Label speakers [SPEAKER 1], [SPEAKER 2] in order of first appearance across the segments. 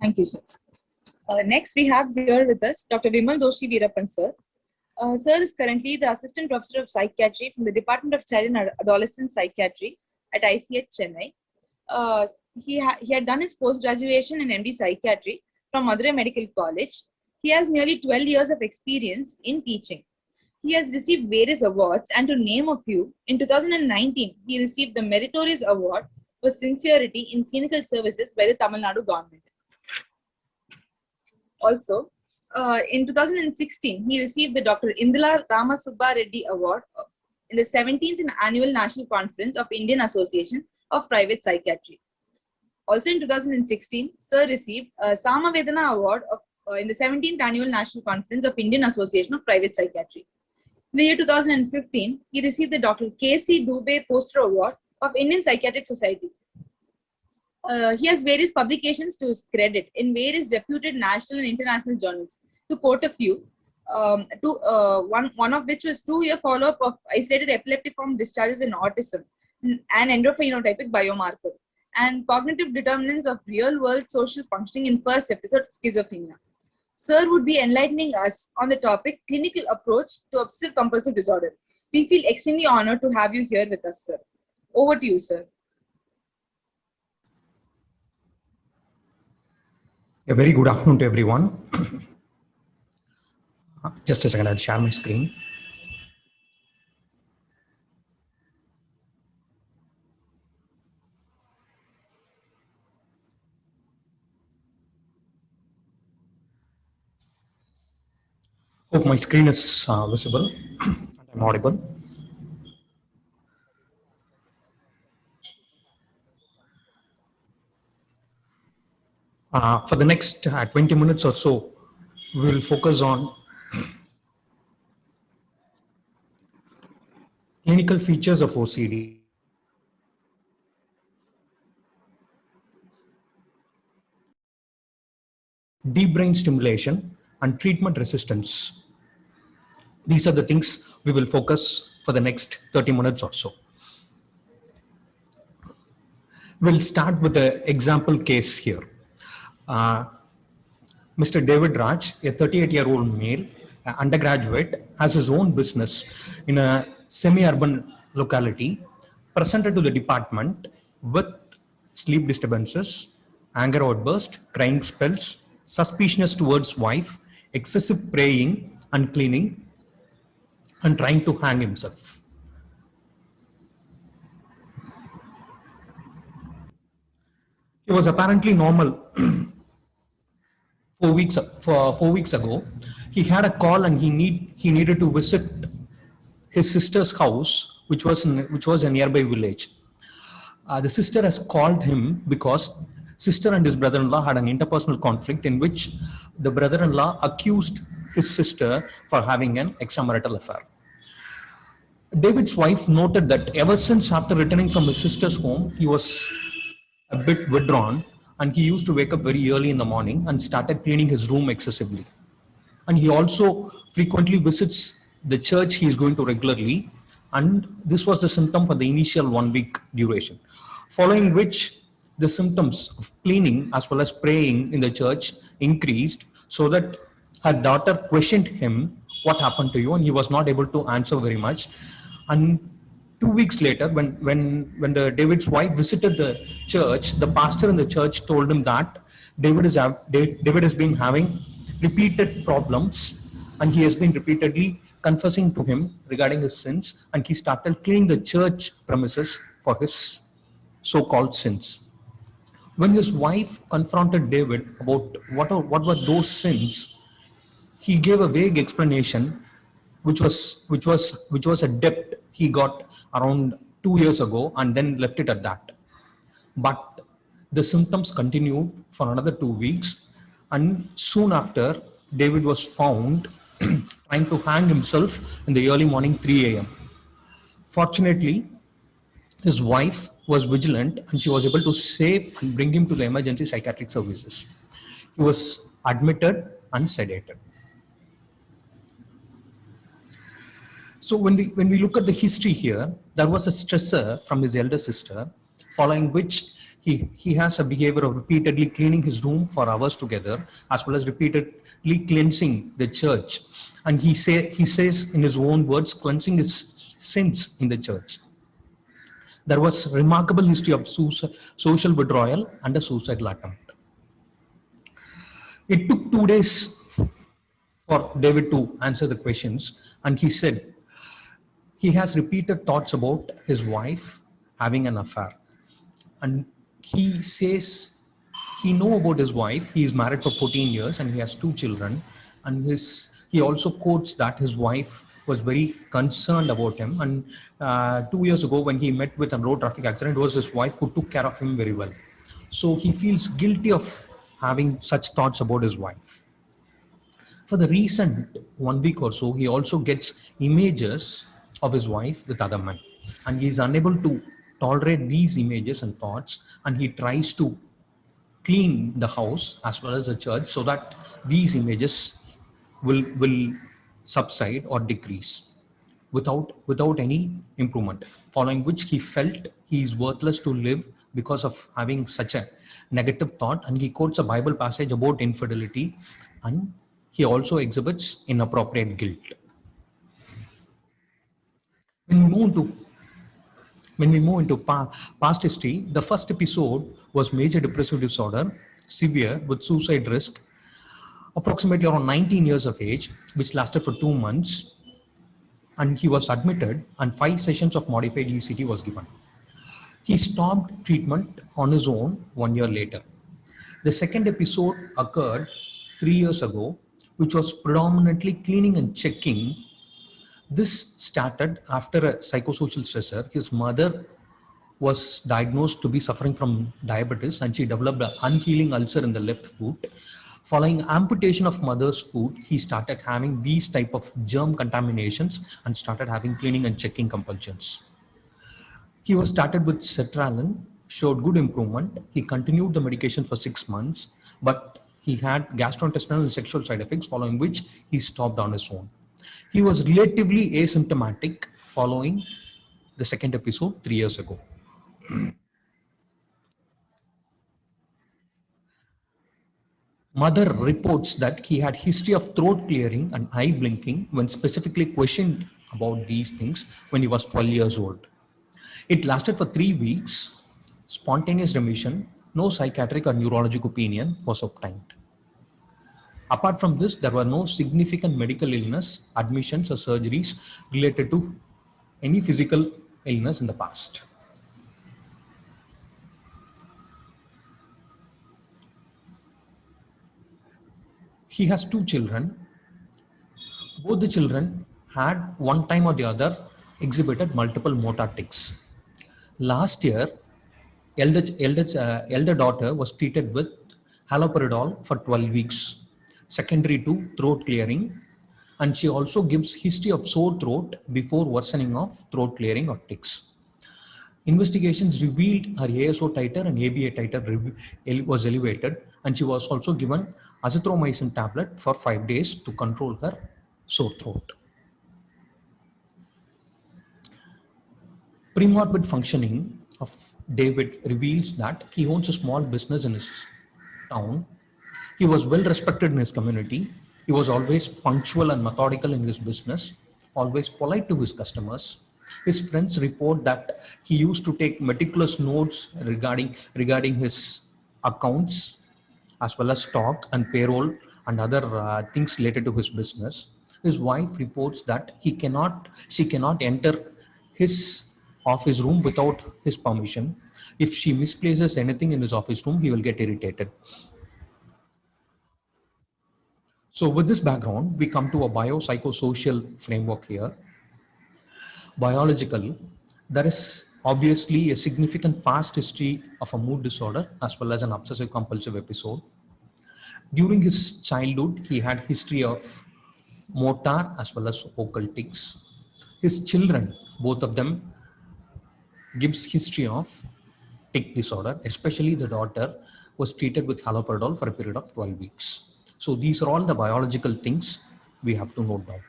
[SPEAKER 1] Thank you, sir. Next, we have here with us Dr. Vimal Doshi Veerappan, sir. Sir is currently the Assistant Professor of Psychiatry from the Department of Child and Adolescent Psychiatry at ICH Chennai. He had done his post-graduation in MD Psychiatry from Madurai Medical College. He has nearly 12 years of experience in teaching. He has received various awards, and to name a few, in 2019, he received the Meritorious Award for Sincerity in Clinical Services by the Tamil Nadu government. Also, in 2016, he received the Dr. Indira Ramasubba Reddy Award in the 17th Annual National Conference of Indian Association of Private Psychiatry. Also in 2016, Sir received a Samavedana Award in the 17th Annual National Conference of Indian Association of Private Psychiatry. In the year 2015, he received the Dr. K.C. Dubey Poster Award of Indian Psychiatric Society. He has various publications to his credit in various reputed national and international journals. To quote a few, one of which was 2-year follow-up of isolated epileptiform discharges in autism, an endophenotypic biomarker, and cognitive determinants of real-world social functioning in first episode schizophrenia. Sir would be enlightening us on the topic clinical approach to obsessive-compulsive disorder. We feel extremely honored to have you here with us, sir. Over to you, sir.
[SPEAKER 2] A very good afternoon to everyone. Just a second, I'll share my screen. Hope my screen is visible and I'm audible. For the next 20 minutes or so, we will focus on clinical features of OCD, deep brain stimulation, and treatment resistance. These are the things we will focus for the next 30 minutes or so. We'll start with the example case here. Mr. David Raj, a 38-year-old male, undergraduate, has his own business in a semi-urban locality, presented to the department with sleep disturbances, anger outburst, crying spells, suspiciousness towards wife, excessive praying and cleaning, and trying to hang himself. He was apparently normal. 4 weeks ago, he had a call and he needed to visit his sister's house, which was a nearby village. The sister has called him because sister and his brother-in-law had an interpersonal conflict in which the brother-in-law accused his sister for having an extramarital affair. David's wife noted that ever since after returning from his sister's home, he was a bit withdrawn, and he used to wake up very early in the morning and started cleaning his room excessively. And he also frequently visits the church he is going to regularly, and this was the symptom for the initial 1 week duration, following which the symptoms of cleaning as well as praying in the church increased, so that her daughter questioned him, "What happened to you?" And he was not able to answer very much. And 2 weeks later, when David's wife visited the church, the pastor in the church told him that David has been having repeated problems, and he has been repeatedly confessing to him regarding his sins, and he started cleaning the church premises for his so-called sins. When his wife confronted David about what were those sins, he gave a vague explanation, which was a debt he got around 2 years ago, and then left it at that. But the symptoms continued for another 2 weeks, and soon after, David was found trying to hang himself in the early morning 3 a.m. Fortunately, his wife was vigilant and she was able to save and bring him to the emergency psychiatric services. He was admitted and sedated. So when we look at the history here, there was a stressor from his elder sister, following which he has a behavior of repeatedly cleaning his room for hours together, as well as repeatedly cleansing the church. And he says in his own words, cleansing his sins in the church. There was remarkable history of social withdrawal and a suicidal attempt. It took 2 days for David to answer the questions, and he said he has repeated thoughts about his wife having an affair. And he says he know about his wife. He is married for 14 years and he has 2 children. And he also quotes that his wife was very concerned about him. And 2 years ago, when he met with a road traffic accident, it was his wife who took care of him very well. So he feels guilty of having such thoughts about his wife. For the recent 1 week or so, he also gets images of his wife with other men, and he is unable to tolerate these images and thoughts, and he tries to clean the house as well as the church so that these images will subside or decrease without any improvement, following which he felt he is worthless to live because of having such a negative thought. And he quotes a Bible passage about infidelity, and he also exhibits inappropriate guilt. When we move into past history, the first episode was major depressive disorder, severe with suicide risk, approximately around 19 years of age, which lasted for 2 months, and he was admitted and 5 sessions of modified UCT was given. He stopped treatment on his own 1 year later. The second episode occurred 3 years ago, which was predominantly cleaning and checking. This started after a psychosocial stressor. His mother was diagnosed to be suffering from diabetes, and she developed an unhealing ulcer in the left foot. Following amputation of mother's foot, he started having these type of germ contaminations and started having cleaning and checking compulsions. He was started with sertraline, showed good improvement. He continued the medication for 6 months, but he had gastrointestinal and sexual side effects, following which he stopped on his own. He was relatively asymptomatic following the second episode 3 years ago. Mother reports that he had history of throat clearing and eye blinking when specifically questioned about these things when he was 12 years old. It lasted for 3 weeks, spontaneous remission, no psychiatric or neurologic opinion was obtained. Apart from this, there were no significant medical illness, admissions or surgeries related to any physical illness in the past. He has 2 children. Both the children had one time or the other exhibited multiple motor tics. Last year, elder daughter was treated with haloperidol for 12 weeks, secondary to throat clearing, and she also gives history of sore throat before worsening of throat clearing or tics. Investigations revealed her ASO titer and ABA titer was elevated, and she was also given azithromycin tablet for 5 days to control her sore throat. Premorbid functioning of David reveals that he owns a small business in his town. He was well respected in his community. He was always punctual and methodical in his business, always polite to his customers. His friends report that he used to take meticulous notes regarding his accounts, as well as stock and payroll and other things related to his business. His wife reports that she cannot enter his office room without his permission. If she misplaces anything in his office room, he will get irritated. So with this background, we come to a biopsychosocial framework here. Biological, there is obviously a significant past history of a mood disorder as well as an obsessive compulsive episode. During his childhood, he had history of motor as well as vocal tics. His children, both of them, gives history of tic disorder, especially the daughter was treated with haloperidol for a period of 12 weeks. So these are all the biological things we have to note down.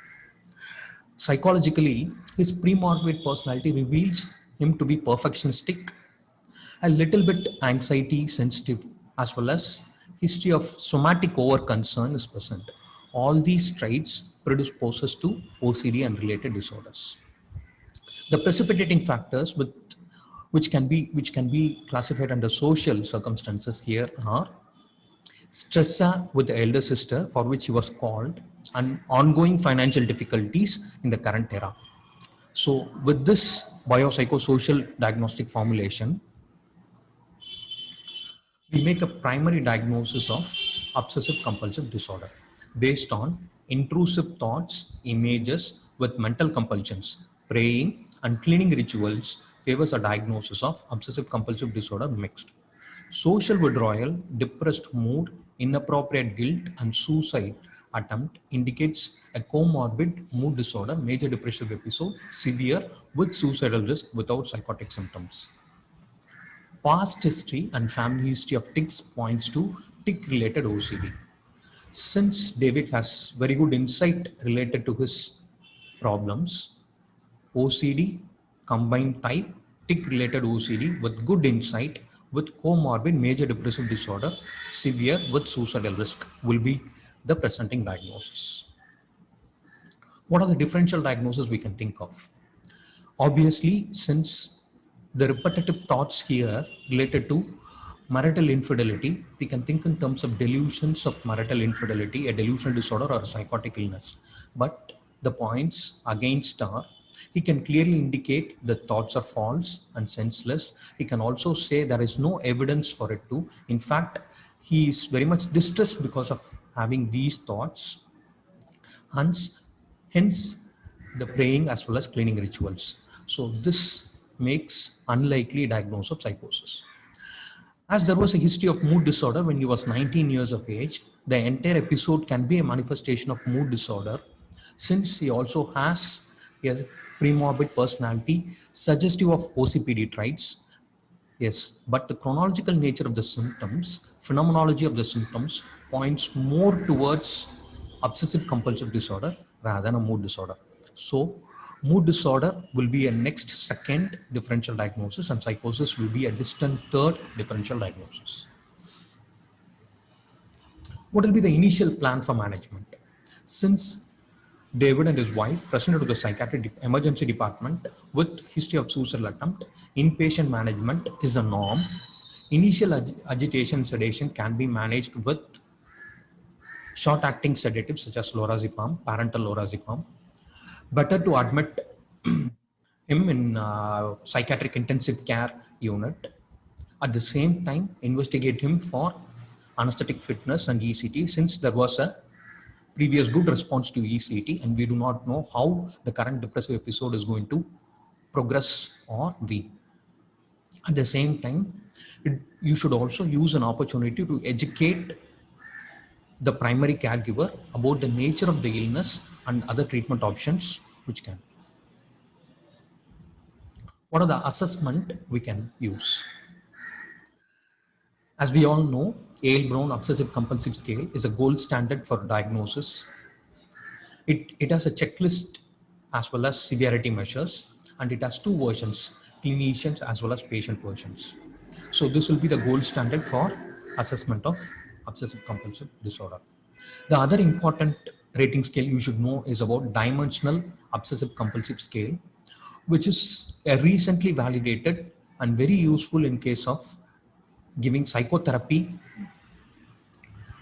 [SPEAKER 2] Psychologically, his premorbid personality reveals him to be perfectionistic. a little bit anxiety sensitive, as well as history of somatic over concern is present. All these traits predisposes to OCD and related disorders. The precipitating factors which can be classified under social circumstances here are stressor with the elder sister, for which he was called, and ongoing financial difficulties in the current era. So with this biopsychosocial diagnostic formulation, we make a primary diagnosis of obsessive compulsive disorder based on intrusive thoughts, images with mental compulsions. Praying and cleaning rituals favors a diagnosis of obsessive compulsive disorder mixed. Social withdrawal, depressed mood, inappropriate guilt, and suicide attempt indicates a comorbid mood disorder, major depressive episode, severe with suicidal risk without psychotic symptoms. Past history and family history of tics points to tic related OCD. Since David has very good insight related to his problems, OCD, combined type, tic related OCD with good insight with comorbid major depressive disorder, severe with suicidal risk will be the presenting diagnosis. What are the differential diagnoses we can think of? Obviously, since the repetitive thoughts here related to marital infidelity, we can think in terms of delusions of marital infidelity, a delusional disorder or a psychotic illness. But the points against are, he can clearly indicate the thoughts are false and senseless. He can also say there is no evidence for it too. In fact, he is very much distressed because of having these thoughts. Hence the praying as well as cleaning rituals. So this makes unlikely diagnosis of psychosis. As there was a history of mood disorder when he was 19 years of age, the entire episode can be a manifestation of mood disorder, since he also has a premorbid personality suggestive of OCPD traits. Yes, but the chronological nature of the symptoms, phenomenology of the symptoms points more towards obsessive compulsive disorder rather than a mood disorder. So mood disorder will be a next second differential diagnosis, and psychosis will be a distant third differential diagnosis. What will be the initial plan for management? Since David and his wife presented to the psychiatric emergency department with history of suicidal attempt, inpatient management is a norm. Initial agitation sedation can be managed with short-acting sedatives such as lorazepam, parental lorazepam. Better to admit him in psychiatric intensive care unit. At the same time, investigate him for anesthetic fitness and ECT, since there was a previous good response to ECT and we do not know how the current depressive episode is going to progress or be. At the same time, you should also use an opportunity to educate the primary caregiver about the nature of the illness and other treatment options which can. What are the assessment we can use? As we all know, Yale-Brown Obsessive Compulsive Scale is a gold standard for diagnosis. It has a checklist as well as severity measures, and it has two versions, clinicians as well as patient versions. So this will be the gold standard for assessment of obsessive compulsive disorder. The other important rating scale you should know is about dimensional obsessive compulsive scale, which is a recently validated and very useful in case of giving psychotherapy,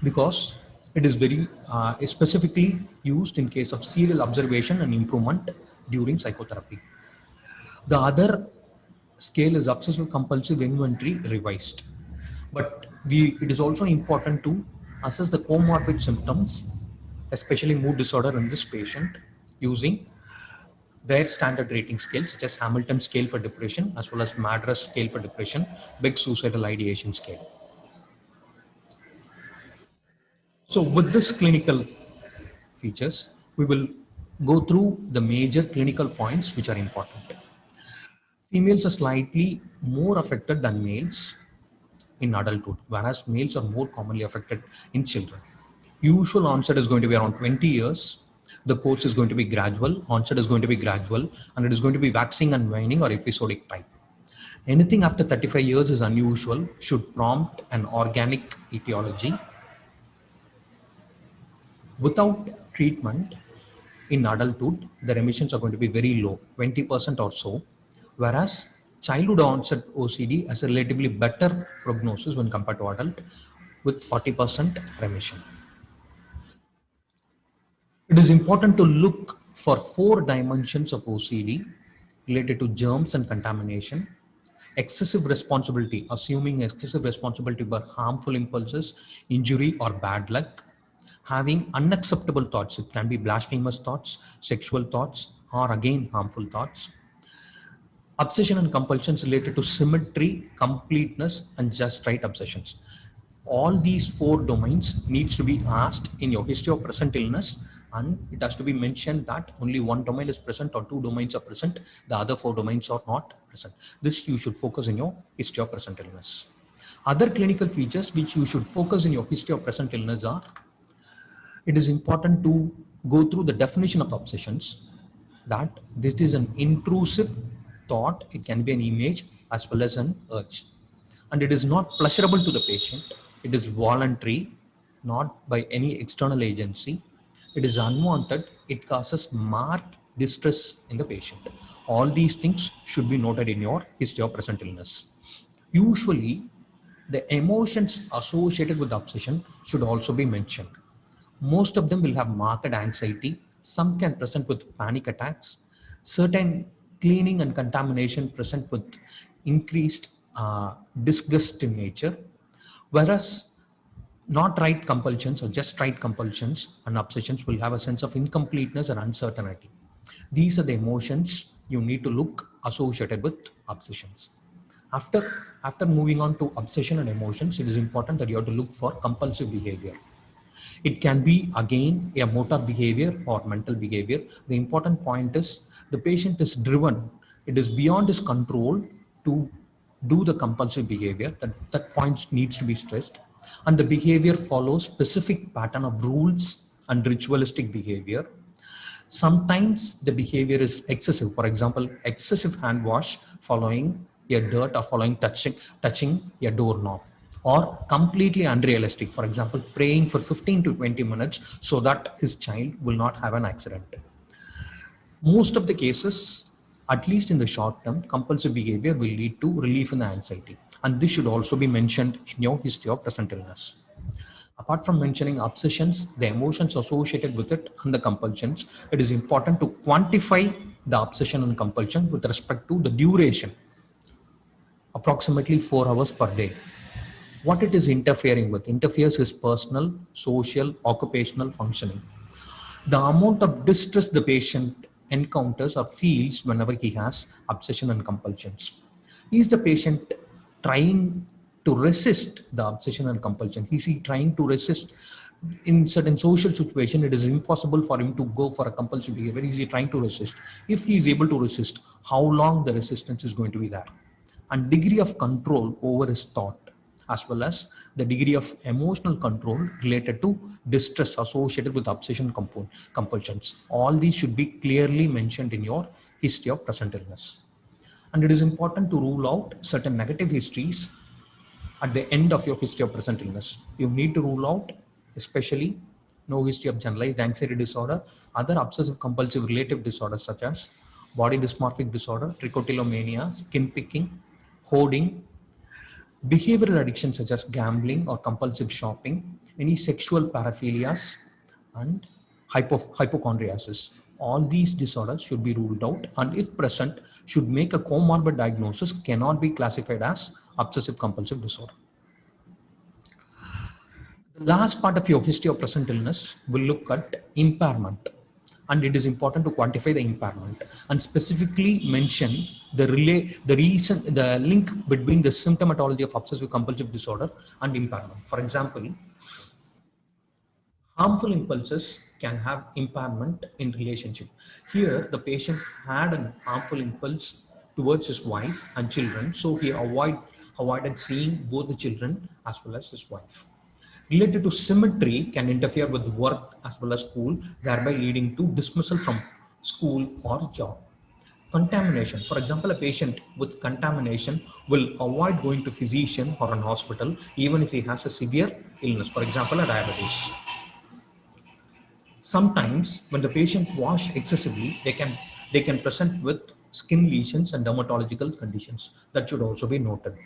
[SPEAKER 2] because it is very specifically used in case of serial observation and improvement during psychotherapy. The other scale is obsessive compulsive inventory revised, but it is also important to assess the comorbid symptoms, especially mood disorder in this patient, using their standard rating scale such as Hamilton scale for depression as well as Madras scale for depression, Beck suicidal ideation scale. So with this clinical features, we will go through the major clinical points which are important. Females are slightly more affected than males in adulthood, whereas males are more commonly affected in children. Usual onset is going to be around 20 years. The course is going to be gradual, onset is going to be gradual, and it is going to be waxing and waning or episodic type. Anything after 35 years is unusual, should prompt an organic etiology. Without treatment in adulthood, the remissions are going to be very low, 20% or so, whereas childhood onset OCD has a relatively better prognosis when compared to adult with 40% remission. It is important to look for 4 dimensions of OCD related to germs and contamination. Excessive responsibility, assuming excessive responsibility for harmful impulses, injury, or bad luck. Having unacceptable thoughts, it can be blasphemous thoughts, sexual thoughts, or again harmful thoughts. Obsession and compulsions related to symmetry, completeness, and just right obsessions. All these 4 domains needs to be asked in your history of present illness, and it has to be mentioned that only 1 domain is present or 2 domains are present, the other 4 domains are not present. This you should focus in your history of present illness. Other clinical features which you should focus in your history of present illness are, it is important to go through the definition of obsessions, that this is an intrusive thought, it can be an image as well as an urge, and it is not pleasurable to the patient, it is voluntary, not by any external agency, it is unwanted, it causes marked distress in the patient. All these things should be noted in your history of present illness. Usually, the emotions associated with obsession should also be mentioned. Most of them will have marked anxiety. Some can present with panic attacks. Certain cleaning and contamination present with increased disgust in nature. Whereas not right compulsions or just right compulsions and obsessions will have a sense of incompleteness and uncertainty. These are the emotions you need to look associated with obsessions. After moving on to obsession and emotions, it is important that you have to look for compulsive behavior. It can be again a motor behavior or mental behavior. The important point is the patient is driven. It is beyond his control to do the compulsive behavior. That point needs to be stressed. And the behavior follows specific pattern of rules and ritualistic behavior. Sometimes the behavior is excessive. For example, excessive hand wash following a dirt or following touching a doorknob, or completely unrealistic. For example, praying for 15 to 20 minutes so that his child will not have an accident. Most of the cases, at least in the short term, compulsive behavior will lead to relief in the anxiety. And this should also be mentioned in your history of present illness. Apart from mentioning obsessions, the emotions associated with it, and the compulsions, it is important to quantify the obsession and compulsion with respect to the duration, approximately 4 hours per day. What it is interfering with, interferes his personal, social, occupational functioning. The amount of distress the patient encounters or feels whenever he has obsession and compulsions. Is the patient trying to resist the obsession and compulsion? Is he trying to resist? In certain social situation, it is impossible for him to go for a compulsive behavior. Is he trying to resist? If he is able to resist, how long the resistance is going to be there? And degree of control over his thought, as well as the degree of emotional control related to distress associated with obsession compulsions. All these should be clearly mentioned in your history of present illness. And it is important to rule out certain negative histories at the end of your history of present illness. You need to rule out, especially no history of generalized anxiety disorder, other obsessive compulsive relative disorders such as body dysmorphic disorder, trichotillomania, skin picking, hoarding, behavioral addiction such as gambling or compulsive shopping, any sexual paraphilias, and hypochondriasis. All these disorders should be ruled out, and if present, should make a comorbid diagnosis, cannot be classified as obsessive compulsive disorder. The last part of your history of present illness will look at impairment, and it is important to quantify the impairment and specifically mention the link between the symptomatology of obsessive compulsive disorder and impairment. For example, harmful impulses can have impairment in relationship. Here, the patient had an harmful impulse towards his wife and children, so he avoided seeing both the children as well as his wife. Related to symmetry can interfere with work as well as school, thereby leading to dismissal from school or job. Contamination. For example, a patient with contamination will avoid going to physician or an hospital even if he has a severe illness, for example, a diabetes. Sometimes when the patient wash excessively, they can present with skin lesions and dermatological conditions. That should also be noted.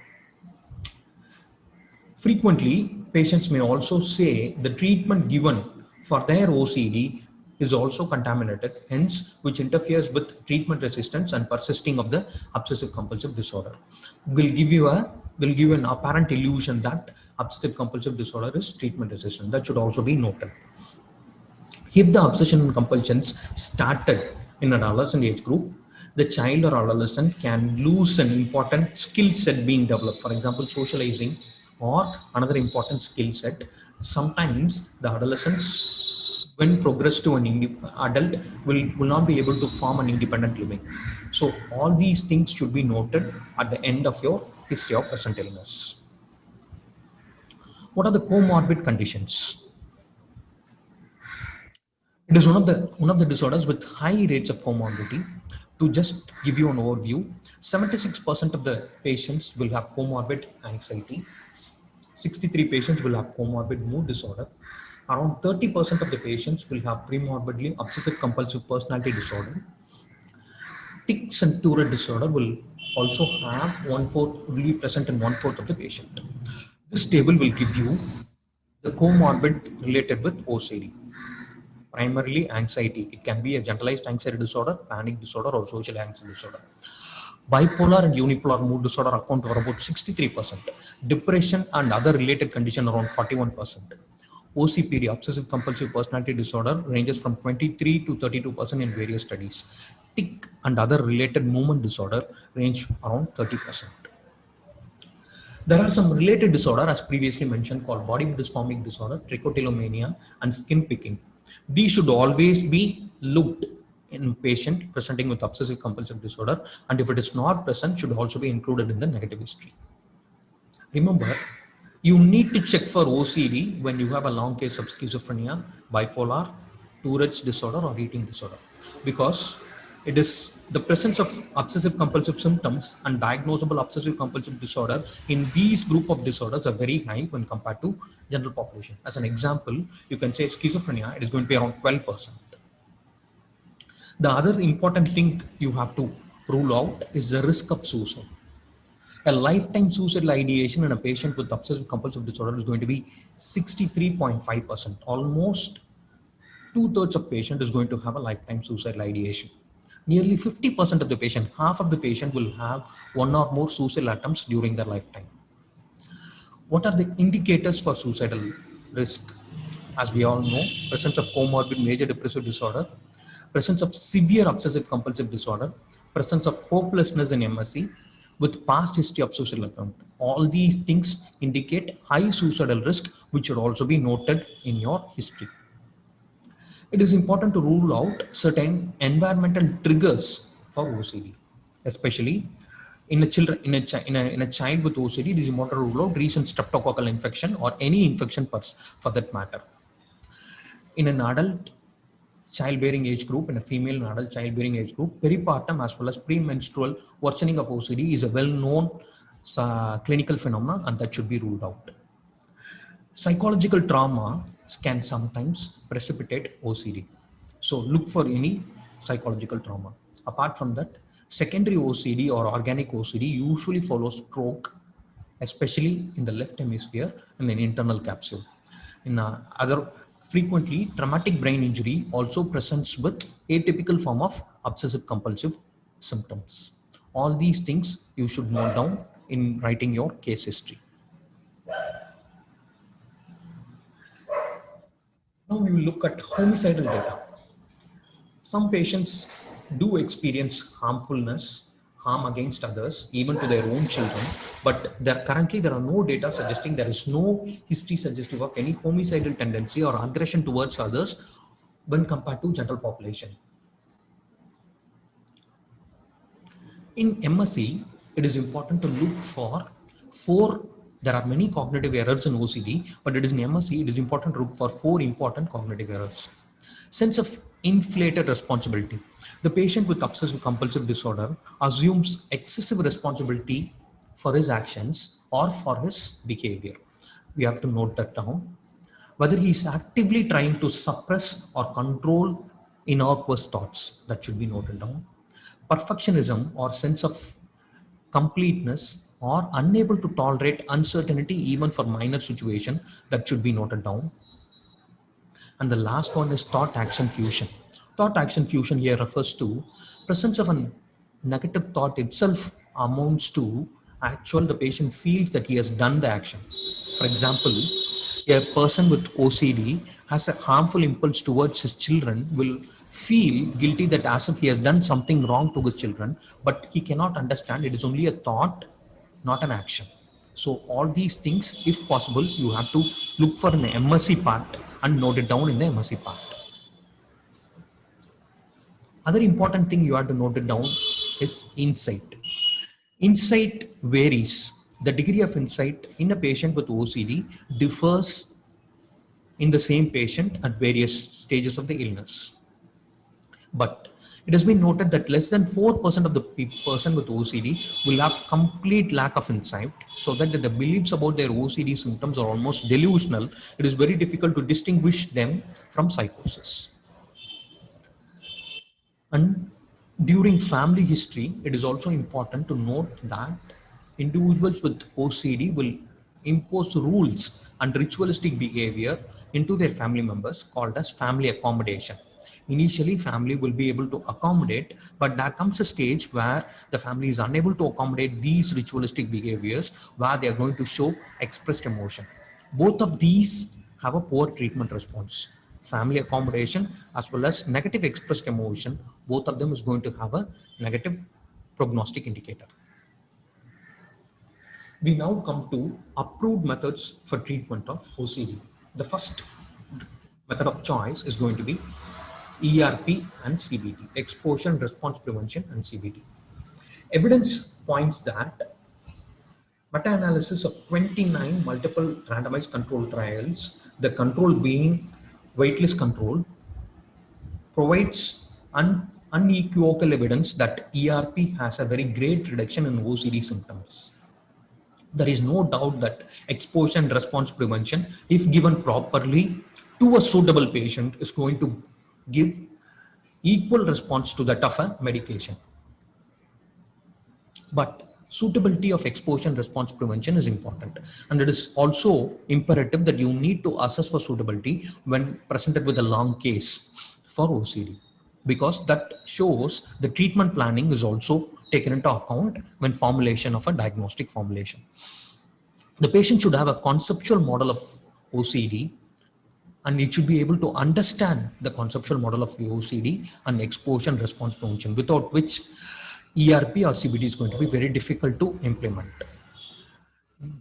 [SPEAKER 2] Frequently, patients may also say the treatment given for their OCD is also contaminated, hence which interferes with treatment resistance and persisting of the obsessive compulsive disorder. Will give an apparent illusion that obsessive compulsive disorder is treatment resistant. That should also be noted. If the obsession and compulsions started in an adolescent age group, the child or adolescent can lose an important skill set being developed. For example, socializing or another important skill set. Sometimes the adolescents, when progress to an adult, will not be able to form an independent living. So all these things should be noted at the end of your history of present illness. What are the comorbid conditions? It is one of the disorders with high rates of comorbidity. To just give you an overview, 76% of the patients will have comorbid anxiety. 63 patients will have comorbid mood disorder. Around 30% of the patients will have premorbidly obsessive compulsive personality disorder. Tics and Tourette disorder will also have will be present in one-fourth of the patient. This table will give you the comorbid related with OCD. Primarily anxiety. It can be a generalized anxiety disorder, panic disorder, or social anxiety disorder. Bipolar and unipolar mood disorder account for about 63%. Depression and other related condition around 41%. OCPD, obsessive compulsive personality disorder, ranges from 23 to 32% in various studies. Tic and other related movement disorder range around 30%. There are some related disorder, as previously mentioned, called body dysmorphic disorder, trichotillomania, and skin picking. These should always be looked in patient presenting with obsessive compulsive disorder, and if it is not present, should also be included in the negative history. Remember, you need to check for OCD when you have a long case of schizophrenia, bipolar, Tourette's disorder, or eating disorder, because it is the presence of obsessive compulsive symptoms and diagnosable obsessive compulsive disorder in these group of disorders are very high when compared to general population. As an example, you can say schizophrenia, it is going to be around 12%. The other important thing you have to rule out is the risk of suicide. A lifetime suicidal ideation in a patient with obsessive compulsive disorder is going to be 63.5%. Almost two-thirds of patient is going to have a lifetime suicidal ideation. Nearly 50% of the patient, half of the patient will have one or more suicidal attempts during their lifetime. What are the indicators for suicidal risk? As we all know, presence of comorbid major depressive disorder, presence of severe obsessive compulsive disorder, presence of hopelessness in MSE with past history of suicidal attempt. All these things indicate high suicidal risk, which should also be noted in your history. It is important to rule out certain environmental triggers for OCD, especially in a child with OCD. It is important to rule out recent streptococcal infection or any infection for that matter. In an adult childbearing age group, in a female and adult childbearing age group, peripartum as well as premenstrual worsening of OCD is a well-known clinical phenomenon, and that should be ruled out. Psychological trauma can sometimes precipitate OCD. So look for any psychological trauma. Apart from that, secondary OCD or organic OCD usually follows stroke, especially in the left hemisphere and an internal capsule. In frequently, traumatic brain injury also presents with atypical form of obsessive compulsive symptoms. All these things you should note down in writing your case history. Now we will look at homicidal data. Some patients do experience harm against others, even to their own children, but currently there are no data suggesting, there is no history suggestive of any homicidal tendency or aggression towards others when compared to general population. In MSE, it is important to look for there are many cognitive errors in OCD, but it is in MSE, it is important to look for 4 important cognitive errors. Sense of inflated responsibility. The patient with obsessive compulsive disorder assumes excessive responsibility for his actions or for his behavior. We have to note that down. Whether he is actively trying to suppress or control innocuous thoughts, that should be noted down. Perfectionism or sense of completeness or unable to tolerate uncertainty even for minor situation, that should be noted down. And the last one is thought action fusion. Thought action fusion here refers to presence of a negative thought itself amounts to actual the patient feels that he has done the action. For example, a person with OCD has a harmful impulse towards his children will feel guilty that as if he has done something wrong to his children, but he cannot understand it is only a thought, not an action. So all these things, if possible, you have to look for an MSc part and note it down in the MSc part. Other important thing you have to note it down is insight. Insight varies. The degree of insight in a patient with OCD differs in the same patient at various stages of the illness. But it has been noted that less than 4% of the person with OCD will have complete lack of insight, so that the beliefs about their OCD symptoms are almost delusional. It is very difficult to distinguish them from psychosis. And during family history, it is also important to note that individuals with OCD will impose rules and ritualistic behavior into their family members called as family accommodation. Initially, family will be able to accommodate, but there comes a stage where the family is unable to accommodate these ritualistic behaviors where they are going to show expressed emotion. Both of these have a poor treatment response. Family accommodation as well as negative expressed emotion, both of them is going to have a negative prognostic indicator. We now come to approved methods for treatment of OCD. The first method of choice is going to be ERP and CBT, exposure and response prevention and CBT. Evidence points that meta-analysis of 29 multiple randomized control trials, the control being waitlist control, provides unequivocal evidence that ERP has a very great reduction in OCD symptoms. There is no doubt that exposure and response prevention, if given properly to a suitable patient, is going to give equal response to that of a medication. But suitability of exposure and response prevention is important, and it is also imperative that you need to assess for suitability when presented with a long case for OCD, because that shows the treatment planning is also taken into account when formulation of a diagnostic formulation. The patient should have a conceptual model of OCD, and it should be able to understand the conceptual model of the OCD and exposure and response prevention, without which ERP or CBT is going to be very difficult to implement.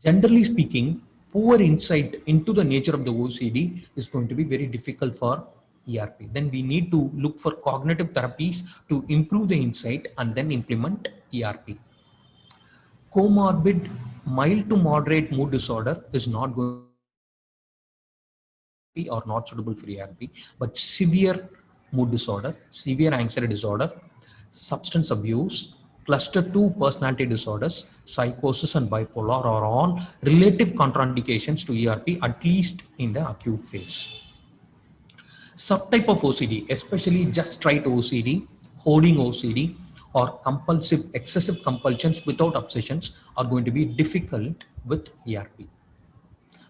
[SPEAKER 2] Generally speaking, poor insight into the nature of the OCD is going to be very difficult for ERP. Then we need to look for cognitive therapies to improve the insight and then implement ERP. Comorbid mild to moderate mood disorder is not going or not suitable for ERP, but severe mood disorder, severe anxiety disorder, substance abuse, cluster 2 personality disorders, psychosis and bipolar are all relative contraindications to ERP, at least in the acute phase. Subtype of OCD, especially just right OCD, hoarding OCD, or compulsive excessive compulsions without obsessions are going to be difficult with ERP.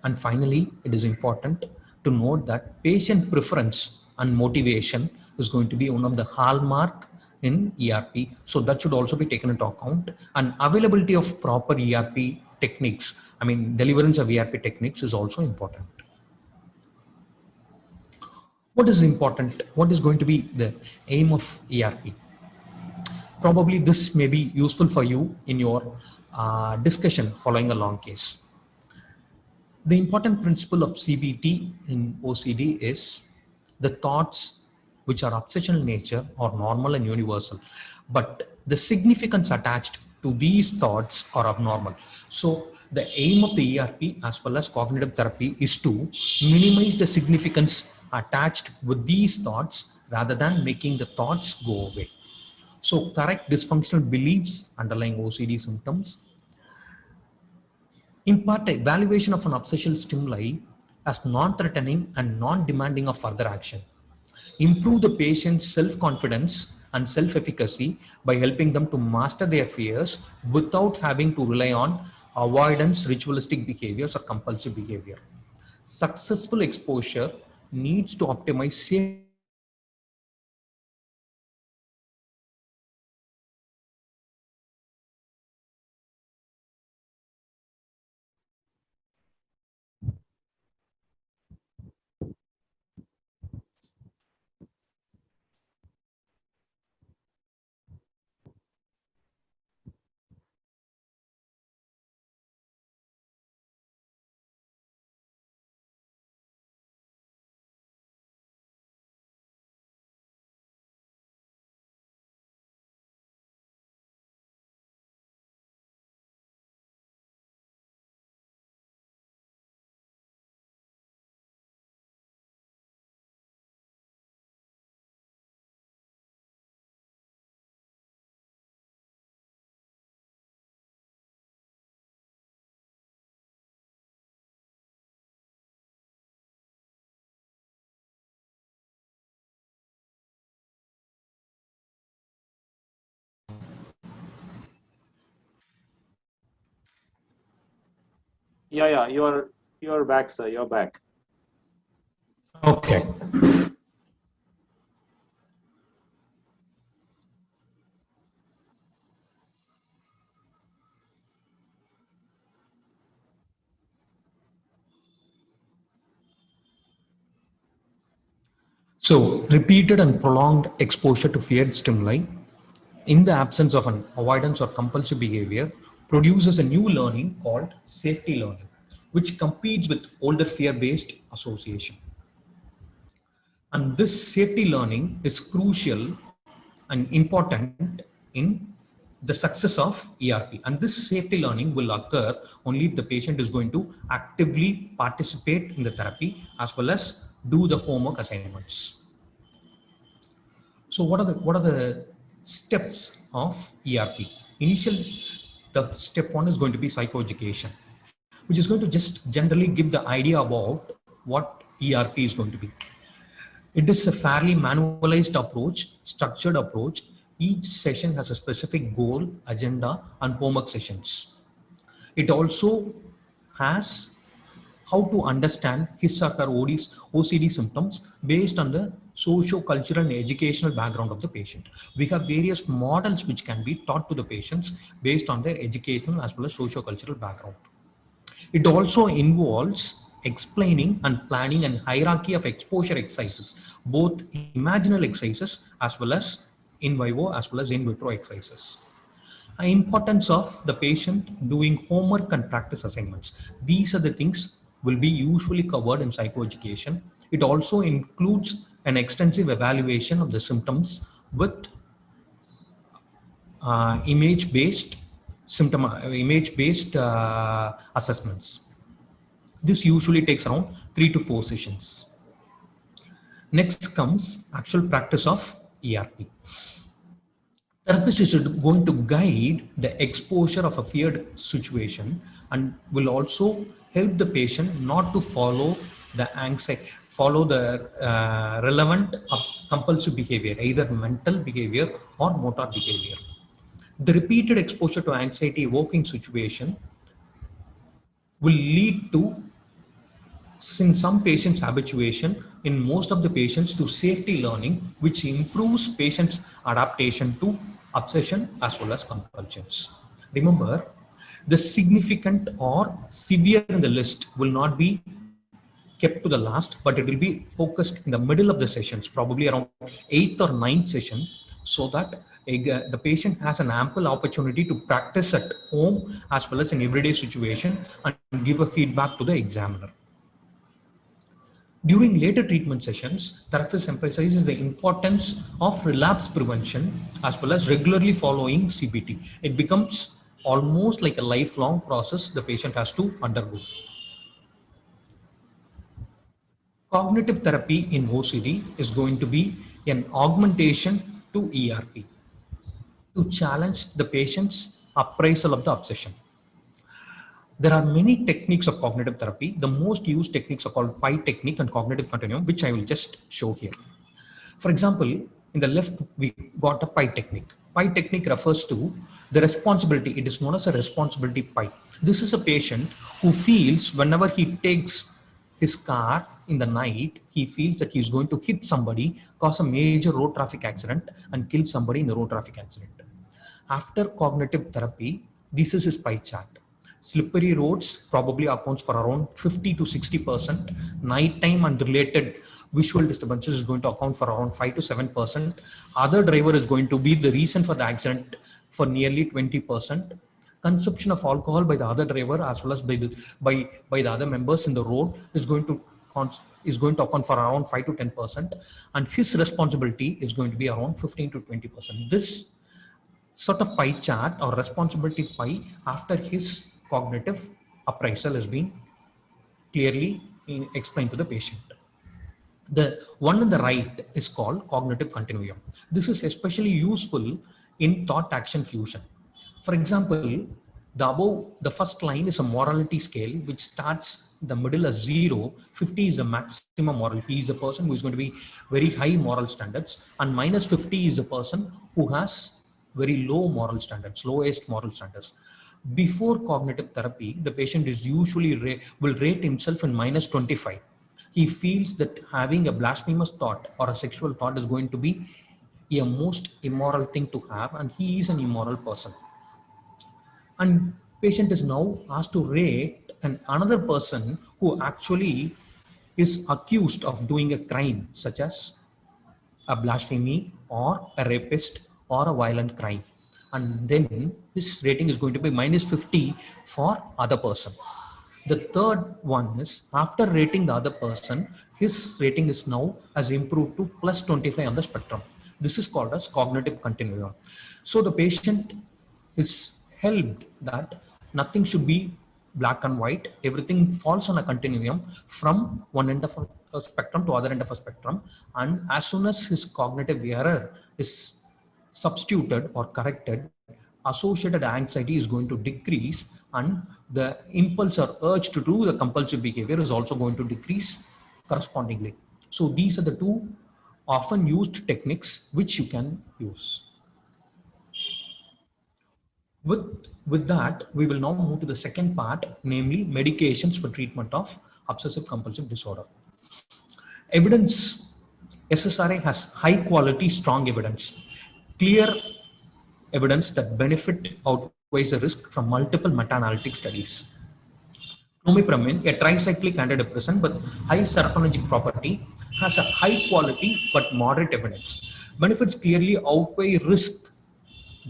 [SPEAKER 2] And finally, it is important to note that patient preference and motivation is going to be one of the hallmark in ERP. So that should also be taken into account. And availability of proper ERP techniques, deliverance of ERP techniques is also important. What is important? What is going to be the aim of ERP? Probably this may be useful for you in your discussion following a long case. The important principle of CBT in OCD is the thoughts which are obsessional nature are normal and universal, but the significance attached to these thoughts are abnormal. So the aim of the ERP as well as cognitive therapy is to minimize the significance attached with these thoughts rather than making the thoughts go away. So correct dysfunctional beliefs underlying OCD symptoms. Impart evaluation of an obsessional stimuli as non-threatening and non-demanding of further action. Improve the patient's self-confidence and self-efficacy by helping them to master their fears without having to rely on avoidance, ritualistic behaviors, or compulsive behavior. Successful exposure needs to optimize safety.
[SPEAKER 3] Yeah, you're back, sir. You're back.
[SPEAKER 2] Okay. So repeated and prolonged exposure to feared stimuli in the absence of an avoidance or compulsive behavior produces a new learning called safety learning, which competes with older fear-based association. And this safety learning is crucial and important in the success of ERP. And this safety learning will occur only if the patient is going to actively participate in the therapy as well as do the homework assignments. So what are the steps of ERP? Initial, the step one is going to be psychoeducation, which is going to just generally give the idea about what ERP is going to be. It is a fairly manualized approach, structured approach. Each session has a specific goal, agenda, and homework sessions. It also has how to understand his or her OCD symptoms based on the socio-cultural and educational background of the patient. We have various models which can be taught to the patients based on their educational as well as socio-cultural background. It also involves explaining and planning and hierarchy of exposure exercises, both imaginal exercises as well as in vivo as well as in vitro exercises. Importance of the patient doing homework and practice assignments. These are the things will be usually covered in psychoeducation. It also includes an extensive evaluation of the symptoms with image-based assessments. This usually takes around 3 to 4 sessions. Next comes actual practice of ERP. Therapist is going to guide the exposure of a feared situation and will also help the patient not to follow the relevant compulsive behavior, either mental behavior or motor behavior. The repeated exposure to anxiety evoking situation will lead to, in some patients, habituation, in most of the patients, to safety learning, which improves patients' adaptation to obsession as well as compulsions. Remember, the significant or severe in the list will not be kept to the last, but it will be focused in the middle of the sessions, probably around 8th or 9th session, so that the patient has an ample opportunity to practice at home as well as in everyday situation and give a feedback to the examiner. During later treatment sessions, therapist emphasizes the importance of relapse prevention as well as regularly following CBT. It becomes almost like a lifelong process the patient has to undergo. Cognitive therapy in OCD is going to be an augmentation to ERP. to challenge the patient's appraisal of the obsession. There are many techniques of cognitive therapy. The most used techniques are called PI technique and cognitive continuum, which I will just show here. For example, in the left, we got a PI technique. PI technique refers to the responsibility. It is known as a responsibility PI. This is a patient who feels whenever he takes his car in the night, he feels that he's going to hit somebody, cause a major road traffic accident, and kill somebody in the road traffic accident. After cognitive therapy, this is his pie chart. Slippery roads probably accounts for around 50 to 60%. Nighttime and related visual disturbances is going to account for around 5 to 7%. Other driver is going to be the reason for the accident for nearly 20%. Consumption of alcohol by the other driver as well as by the other members in the road is going to account for around 5 to 10%, and his responsibility is going to be around 15 to 20%. This sort of pie chart or responsibility pie after his cognitive appraisal has been clearly explained to the patient. The one on the right is called cognitive continuum. This is especially useful in thought action fusion. For example, the first line is a morality scale which starts the middle as 0, 50 is the maximum moral. He is a person who is going to be very high moral standards, and minus 50 is a person who has very low moral standards, lowest moral standards. Before cognitive therapy, the patient is usually will rate himself in minus 25. He feels that having a blasphemous thought or a sexual thought is going to be a most immoral thing to have, and he is an immoral person. And patient is now asked to rate another person who actually is accused of doing a crime, such as a blasphemy or a rapist or a violent crime, and then his rating is going to be minus 50 for other person. The third one is after rating the other person, his rating is now has improved to plus 25 on the spectrum. This is called as cognitive continuum. So the patient is helped that nothing should be black and white. Everything falls on a continuum from one end of a spectrum to other end of a spectrum. And as soon as his cognitive error is substituted or corrected, associated anxiety is going to decrease, and the impulse or urge to do the compulsive behavior is also going to decrease correspondingly. So these are the two often used techniques which you can use. With that, we will now move to the second part, namely medications for treatment of obsessive compulsive disorder. Evidence. SSRI has high quality, strong evidence, clear evidence that benefit outweighs the risk from multiple meta-analytic studies. Clomipramine, a tricyclic antidepressant with high serotonergic property, has a high quality but moderate evidence. Benefits clearly outweigh risk,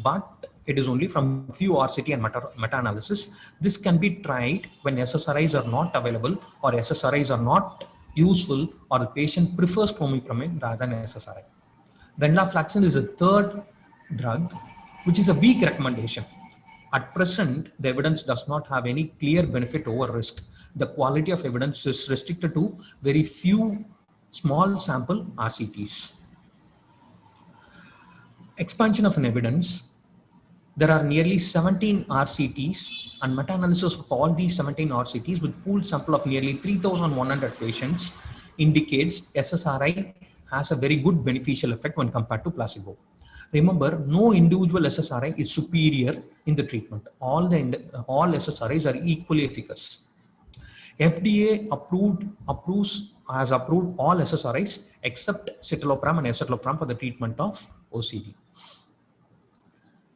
[SPEAKER 2] but it is only from few RCT and meta-analysis. This can be tried when SSRIs are not available or SSRIs are not useful, or the patient prefers clomipramine rather than SSRI. Venlafaxine is a third drug, which is a weak recommendation. At present, the evidence does not have any clear benefit over risk. The quality of evidence is restricted to very few small sample RCTs. Expansion of an evidence. There are nearly 17 RCTs, and meta-analysis of all these 17 RCTs with pooled sample of nearly 3,100 patients indicates SSRI has a very good beneficial effect when compared to placebo. Remember, no individual SSRI is superior in the treatment. All SSRIs are equally efficacious. FDA has approved all SSRIs except citalopram and escitalopram for the treatment of OCD.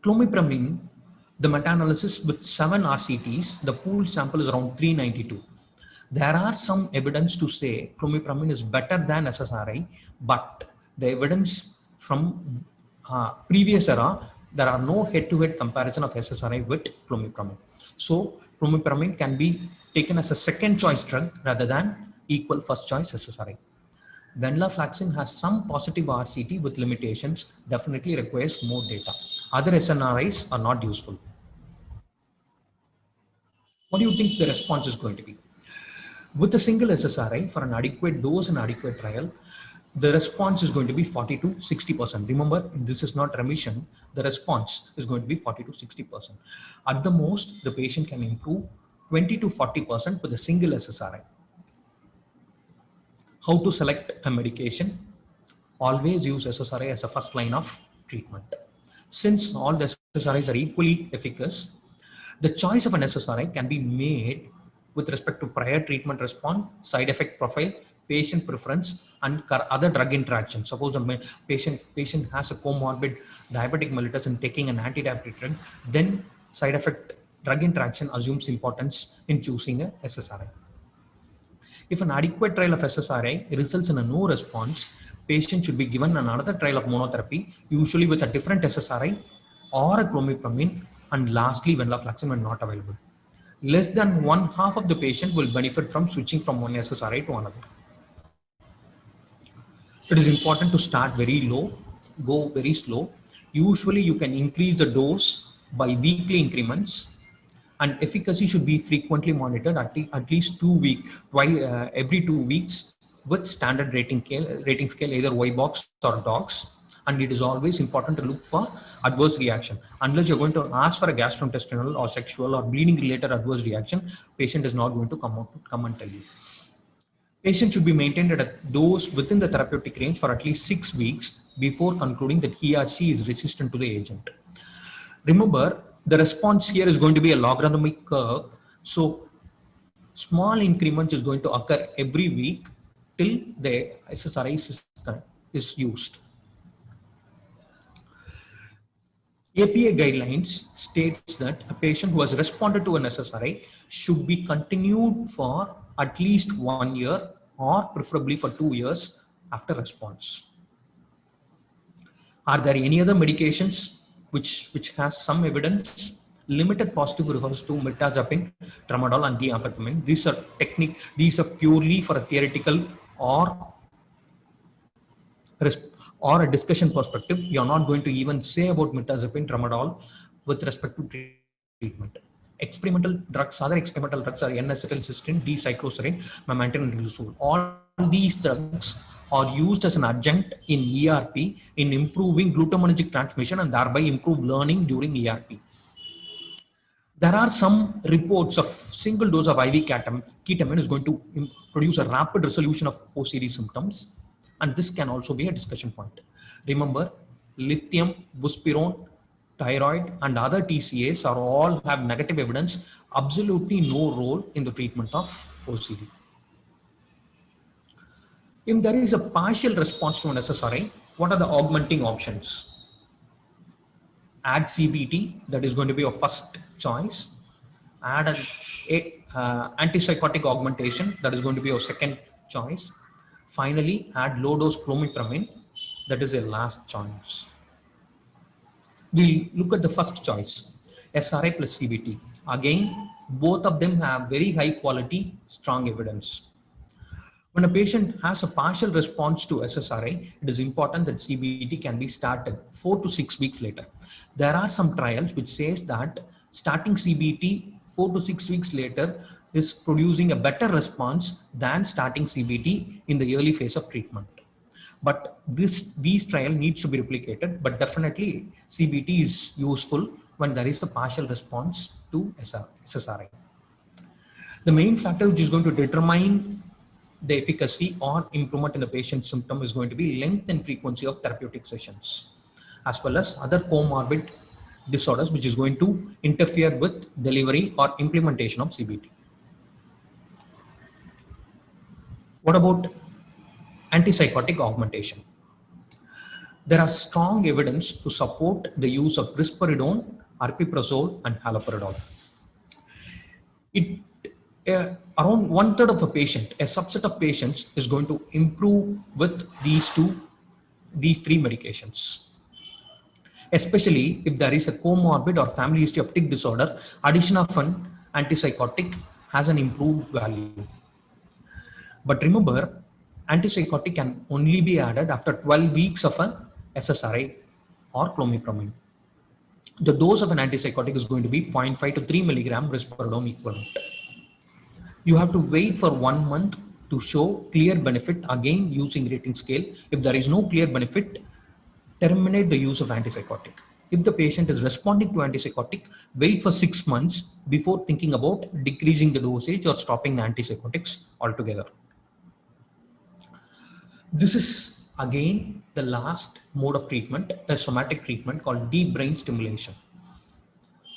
[SPEAKER 2] Clomipramine, the meta-analysis with 7 RCTs, the pooled sample is around 392. There are some evidence to say clomipramine is better than SSRI, but the evidence from previous era, there are no head-to-head comparison of SSRI with clomipramine. So clomipramine can be taken as a second choice drug rather than equal first choice SSRI. Venlafaxine has some positive RCT with limitations, definitely requires more data. Other SNRIs are not useful. What do you think the response is going to be? With a single SSRI for an adequate dose and adequate trial, the response is going to be 40 to 60%. Remember, this is not remission. The response is going to be 40 to 60%. At the most, the patient can improve 20 to 40% with a single SSRI. How to select a medication? Always use SSRI as a first line of treatment. Since all the SSRIs are equally efficacious, the choice of an SSRI can be made with respect to prior treatment response, side effect profile, patient preference, and other drug interactions. Suppose a patient has a comorbid diabetic mellitus and taking an anti-diabetic drug, then side effect drug interaction assumes importance in choosing a SSRI. If an adequate trial of SSRI results in a no response, patient should be given another trial of monotherapy, usually with a different SSRI or a clomipramine, and lastly venlafaxine when not available. Less than one half of the patient will benefit from switching from one SSRI to another. It is important to start very low, go very slow. Usually you can increase the dose by weekly increments, and efficacy should be frequently monitored at least 2 weeks, every 2 weeks with standard rating scale, either Y-box or DOX. And it is always important to look for adverse reaction. Unless you're going to ask for a gastrointestinal or sexual or bleeding related adverse reaction, patient is not going to come and tell you. Patient should be maintained at a dose within the therapeutic range for at least 6 weeks before concluding that he or she is resistant to the agent. Remember, the response here is going to be a logarithmic curve. So small increments is going to occur every week till the SSRI is used. APA guidelines states that a patient who has responded to an SSRI should be continued for at least 1 year or preferably for 2 years after response. Are there any other medications which has some evidence? Limited positive refers to mirtazapine, tramadol, and diamphetamine. These are purely for a theoretical or a discussion perspective. You're not going to even say about mirtazapine, tramadol with respect to treatment. Other experimental drugs are N-acetylcysteine, D-cycloserine, memantine, and riluzole. All these drugs are used as an adjunct in ERP in improving glutamatergic transmission and thereby improve learning during ERP. There are some reports of single dose of IV ketamine is going to produce a rapid resolution of OCD symptoms, and this can also be a discussion point. Remember, lithium, buspirone, thyroid, and other TCAs all have negative evidence, absolutely no role in the treatment of OCD. If there is a partial response to an SSRI, what are the augmenting options? Add CBT, that is going to be your first choice. Add an antipsychotic augmentation, that is going to be your second choice. Finally, add low dose clomipramine, that is your last choice. We look at the first choice, SRI plus CBT. Again, both of them have very high quality, strong evidence. When a patient has a partial response to SSRI, it is important that CBT can be started 4 to 6 weeks later. There are some trials which says that starting CBT 4 to 6 weeks later is producing a better response than starting CBT in the early phase of treatment. But these trial needs to be replicated, but definitely CBT is useful when there is a partial response to SSRI. The main factor which is going to determine the efficacy or improvement in the patient's symptom is going to be length and frequency of therapeutic sessions, as well as other comorbid disorders which is going to interfere with delivery or implementation of CBT. What about antipsychotic augmentation? There are strong evidence to support the use of risperidone, aripiprazole, and haloperidol. Around 1/3 of a patient, a subset of patients, is going to improve with these three medications. Especially if there is a comorbid or family history of tic disorder, addition of an antipsychotic has an improved value. But remember, antipsychotic can only be added after 12 weeks of an SSRI or clomipramine. The dose of an antipsychotic is going to be 0.5 to 3 milligram risperidone equivalent. You have to wait for 1 month to show clear benefit, again using rating scale. If there is no clear benefit, terminate the use of antipsychotic. If the patient is responding to antipsychotic, wait for 6 months before thinking about decreasing the dosage or stopping the antipsychotics altogether. This is again the last mode of treatment, a somatic treatment called deep brain stimulation.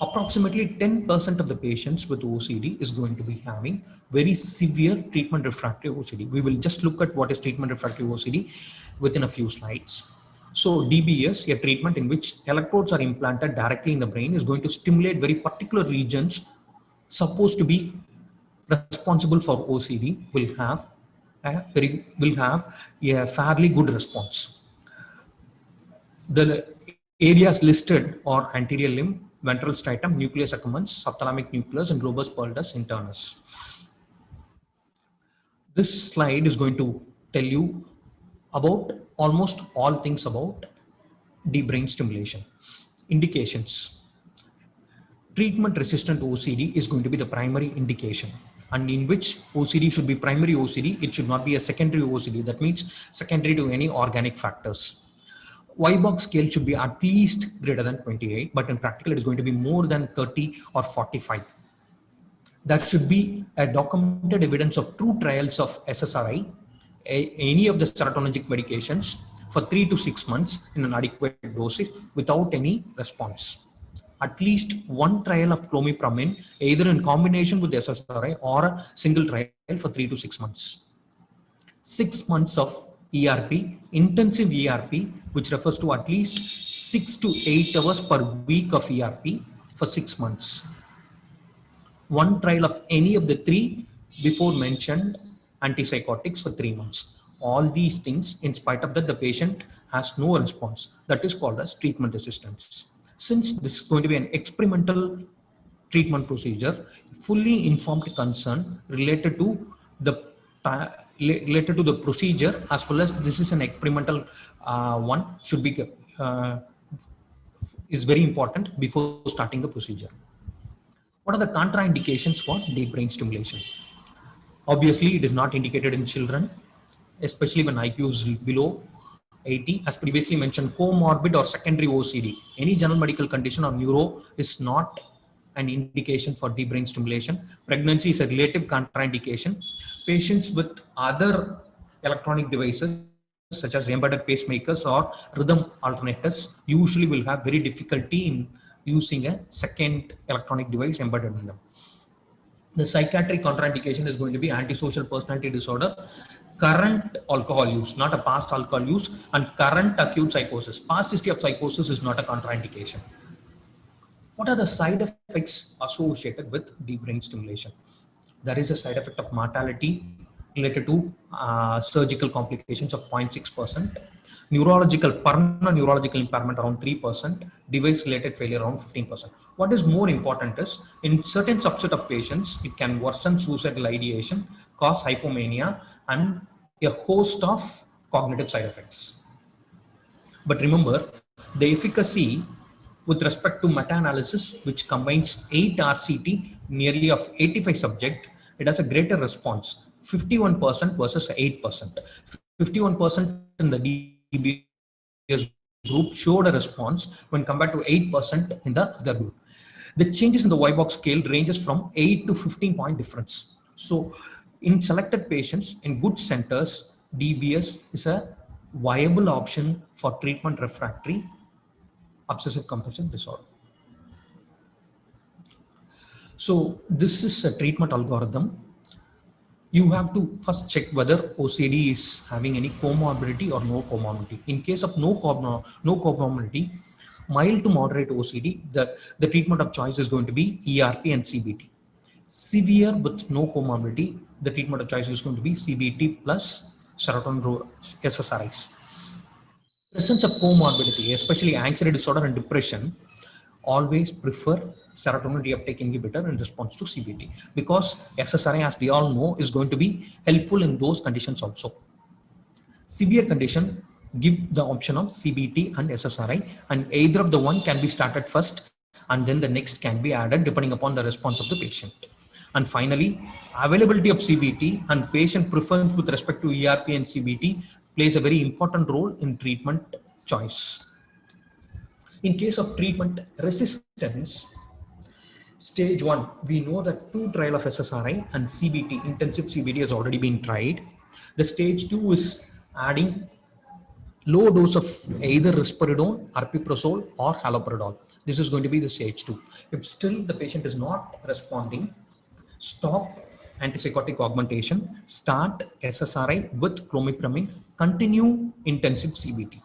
[SPEAKER 2] Approximately 10% of the patients with OCD is going to be having very severe treatment refractory OCD. We will just look at what is treatment refractory OCD within a few slides. So DBS, a treatment in which electrodes are implanted directly in the brain, is going to stimulate very particular regions supposed to be responsible for OCD, will have a fairly good response. The areas listed are anterior limb, ventral striatum, nucleus accumbens, subthalamic nucleus, and lobus pallidus internus. This slide is going to tell you about almost all things about deep brain stimulation. Indications. Treatment-resistant OCD is going to be the primary indication, and in which OCD should be primary OCD, it should not be a secondary OCD. That means secondary to any organic factors. Y-box scale should be at least greater than 28, but in practical it is going to be more than 30 or 45. There should be a documented evidence of true trials of SSRI, any of the serotonergic medications, for 3 to 6 months in an adequate dosage without any response. At least one trial of clomipramine, either in combination with SSRI or a single trial for 3 to 6 months. 6 months of ERP, intensive ERP, which refers to at least 6 to 8 hours per week of ERP for 6 months. One trial of any of the 3 before mentioned antipsychotics for 3 months. All these things, in spite of that, the patient has no response. That is called as treatment resistance. Since this is going to be an experimental treatment procedure, fully informed consent related to the procedure, as well as this is an experimental one, should be is very important before starting the procedure. What are the contraindications for deep brain stimulation? Obviously, it is not indicated in children, especially when IQ is below 80. As previously mentioned, comorbid or secondary OCD, any general medical condition or neuro is not an indication for deep brain stimulation. Pregnancy is a relative contraindication. Patients with other electronic devices such as embedded pacemakers or rhythm alternators usually will have very difficulty in using a second electronic device embedded in them. The psychiatric contraindication is going to be antisocial personality disorder, current alcohol use, not a past alcohol use, and current acute psychosis. Past history of psychosis is not a contraindication. What are the side effects associated with deep brain stimulation? There is a side effect of mortality related to surgical complications of 0.6%, neurological, neurological impairment around 3%, device-related failure around 15%. What is more important is, in certain subset of patients, it can worsen suicidal ideation, cause hypomania, and a host of cognitive side effects. But remember, the efficacy with respect to meta-analysis, which combines 8 RCT, nearly of 85 subjects, it has a greater response, 51% versus 8%. 51% in the DBS group showed a response when compared to 8% in the other group. The changes in the Y-box scale ranges from 8 to 15 point difference. So in selected patients in good centers, DBS is a viable option for treatment refractory obsessive compulsive disorder. So this is a treatment algorithm. You have to first check whether OCD is having any comorbidity or no comorbidity. In case of no comorbidity, mild to moderate OCD, the treatment of choice is going to be ERP and CBT. Severe with no comorbidity, the treatment of choice is going to be CBT plus serotonin SSRIs. Presence of comorbidity, especially anxiety disorder and depression, always prefer serotonin reuptake inhibitor in response to CBT, because SSRI, as we all know, is going to be helpful in those conditions also. Severe condition, give the option of CBT and SSRI, and either of the one can be started first and then the next can be added depending upon the response of the patient. And finally, availability of CBT and patient preference with respect to ERP and CBT plays a very important role in treatment choice. In case of treatment resistance, stage 1, we know that 2 trial of SSRI and CBT, intensive CBT, has already been tried. The stage 2 is adding low dose of either risperidone, aripiprazole, or haloperidol. This is going to be the stage 2. If still the patient is not responding, stop antipsychotic augmentation, start SSRI with clomipramine, continue intensive CBT.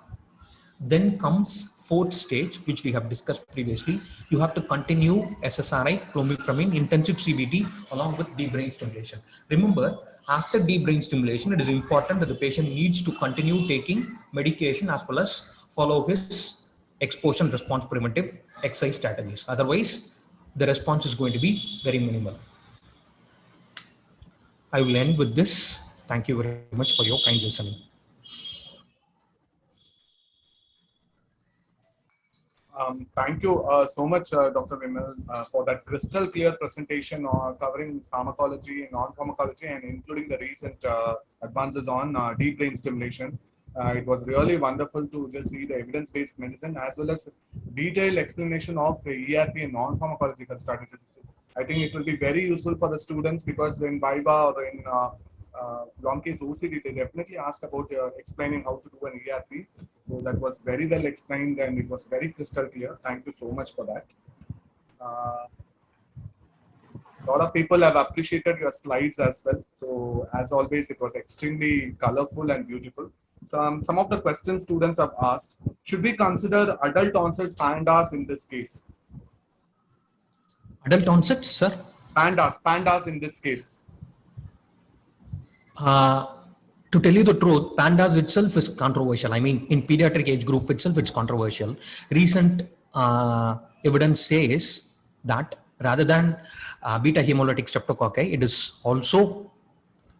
[SPEAKER 2] Then comes 4th stage, which we have discussed previously. You have to continue SSRI, clomipramine, intensive CBT along with deep brain stimulation. Remember, after deep brain stimulation, it is important that the patient needs to continue taking medication as well as follow his exposure response preventive exercise strategies. Otherwise, the response is going to be very minimal. I will end with this. Thank you very much for your kind listening.
[SPEAKER 4] Thank you so much, Dr. Vimal, for that crystal clear presentation covering pharmacology, non-pharmacology, and including the recent advances on deep brain stimulation. It was really wonderful to just see the evidence-based medicine as well as detailed explanation of ERP and non-pharmacological strategies. I think it will be very useful for the students because in Viva or in long case OCD, they definitely ask about explaining how to do an ERP. So that was very well explained and it was very crystal clear. Thank you so much for that. A lot of people have appreciated your slides as well. So as always, it was extremely colorful and beautiful. Some of the questions students have asked, should we consider adult onset PANDAS in this case?
[SPEAKER 2] Adult onset, sir?
[SPEAKER 4] PANDAS in this case.
[SPEAKER 2] To tell you the truth, PANDAS itself is controversial. I mean, in pediatric age group itself, it's controversial. Recent evidence says that rather than beta hemolytic streptococci, it is also